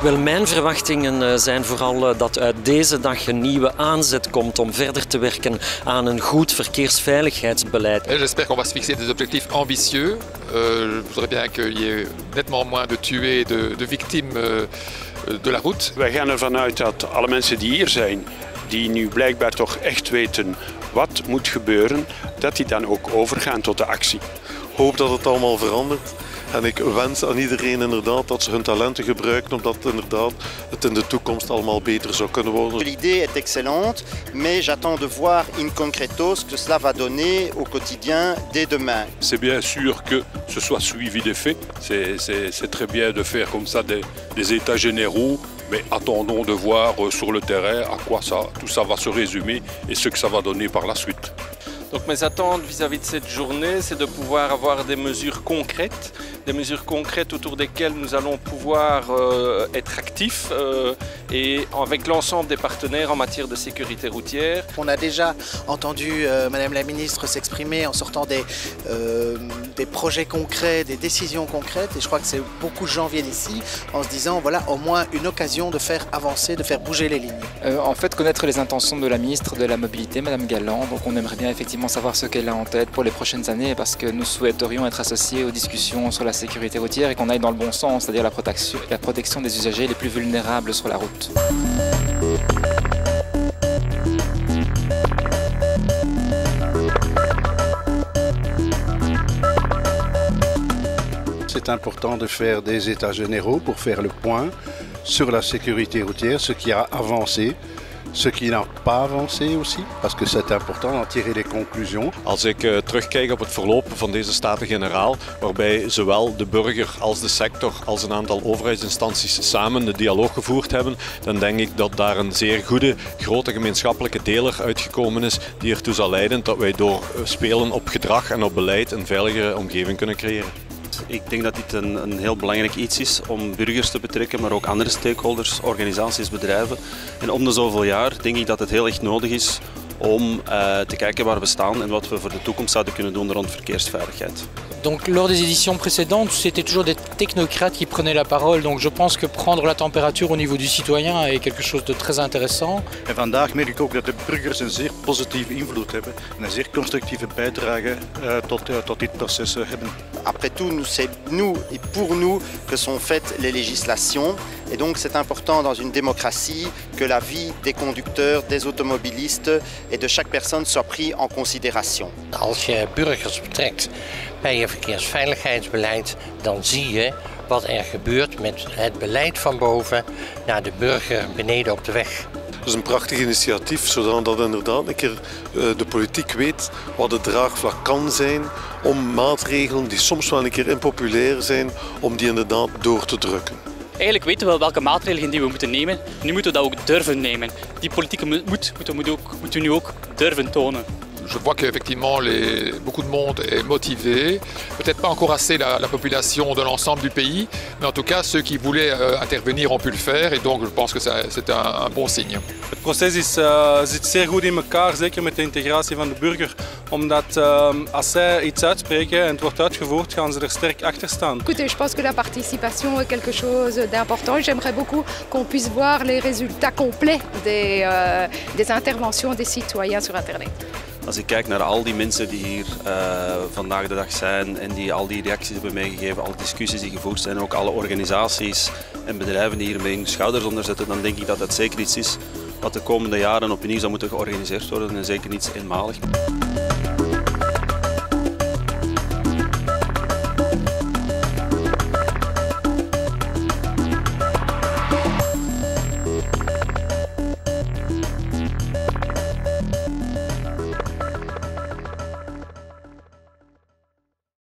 Wel, mijn verwachtingen zijn vooral dat uit deze dag een nieuwe aanzet komt om verder te werken aan een goed verkeersveiligheidsbeleid. J'espère qu'on va se fixer des objectifs ambitieux. Je voudrais bien qu'il y ait nettement moins de tués, de victimes de la route. Wij gaan ervan uit dat alle mensen die hier zijn, die nu blijkbaar toch echt weten wat moet gebeuren, dat die dan ook overgaan tot de actie. Ik hoop dat het allemaal verandert. En ik wens aan iedereen inderdaad dat ze hun talenten gebruiken, omdat inderdaad het in de toekomst allemaal beter zou kunnen worden. L'idée est excellente, mais j'attends de voir in concreto ce que cela va donner au quotidien dès demain. C'est bien sûr que ce soit suivi des faits. C'est très bien de faire comme ça des états généraux, mais attendons de voir sur le terrain à quoi tout ça va se résumer et ce que ça va donner par la suite. Donc mes attentes vis-à-vis de cette journée, c'est de pouvoir avoir des mesures concrètes autour desquelles nous allons pouvoir être actifs et avec l'ensemble des partenaires en matière de sécurité routière. On a déjà entendu Madame la Ministre s'exprimer en sortant des projets concrets, des décisions concrètes, et je crois que beaucoup de gens viennent ici en se disant voilà au moins une occasion de faire avancer, de faire bouger les lignes. En fait, connaître les intentions de la Ministre de la Mobilité, Madame Galland, donc on aimerait bien effectivement savoir ce qu'elle a en tête pour les prochaines années, parce que nous souhaiterions être associés aux discussions sur la sécurité routière et qu'on aille dans le bon sens, c'est-à-dire la protection des usagers les plus vulnérables sur la route. C'est important de faire des états généraux pour faire le point sur la sécurité routière, ce qui a avancé, ce qui n'a pas avancé aussi, parce que c'est important d'en tirer les conclusions. Als ik terugkijk op het verloop van deze Staten-Generaal, waarbij zowel de burger als de sector als een aantal overheidsinstanties samen de dialoog gevoerd hebben, dan denk ik dat daar een zeer goede, grote gemeenschappelijke deler uitgekomen is die ertoe zal leiden dat wij door spelen op gedrag en op beleid een veiligere omgeving kunnen creëren. Ik denk dat dit een heel belangrijk iets is om burgers te betrekken, maar ook andere stakeholders, organisaties, bedrijven. En om de zoveel jaar denk ik dat het heel erg nodig is om te kijken waar we staan en wat we voor de toekomst zouden kunnen doen rond verkeersveiligheid. Donc lors des éditions précédentes, c'était toujours des technocrates qui prenaient la parole. Donc je pense que prendre la température au niveau du citoyen est quelque chose de très intéressant. En vandaag merk ik ook dat de burgers een zeer positieve invloed hebben en een zeer constructieve bijdrage tot dit proces hebben. Après tout, c'est nous et pour nous que sont faites les législations. Et donc c'est important dans une démocratie que la vie des conducteurs, des automobilistes et de chaque personne soit pris en considération. Als je burgers betrekt bij je verkeersveiligheidsbeleid, dan zie je wat er gebeurt met het beleid van boven naar de burger beneden op de weg. Het is een prachtig initiatief, zodat inderdaad een keer de politiek weet wat het draagvlak kan zijn om maatregelen die soms wel een keer impopulair zijn, om die inderdaad door te drukken. Eigenlijk weten we wel welke maatregelen die we moeten nemen. Nu moeten we dat ook durven nemen. Die politieke moed moeten we nu ook durven tonen. Je vois qu'effectivement beaucoup de monde est motivé, peut-être pas encore assez la population de l'ensemble du pays, mais en tout cas ceux qui voulaient intervenir ont pu le faire et donc je pense que c'est un bon signe. Het proces zit zeer goed in elkaar, zeker met de integratie van de burger, omdat als zij iets uitspreken en het wordt uitgevoerd, gaan ze er sterk achter staan. Écoutez, je pense que la participation est quelque chose d'important. J'aimerais beaucoup qu'on puisse voir les résultats complets des interventions des citoyens sur Internet. Als ik kijk naar al die mensen die hier vandaag de dag zijn en die al die reacties hebben meegegeven, alle discussies die gevoerd zijn, ook alle organisaties en bedrijven die hiermee hun schouders onder zetten, dan denk ik dat dat zeker iets is wat de komende jaren opnieuw zou moeten georganiseerd worden en zeker niets eenmalig.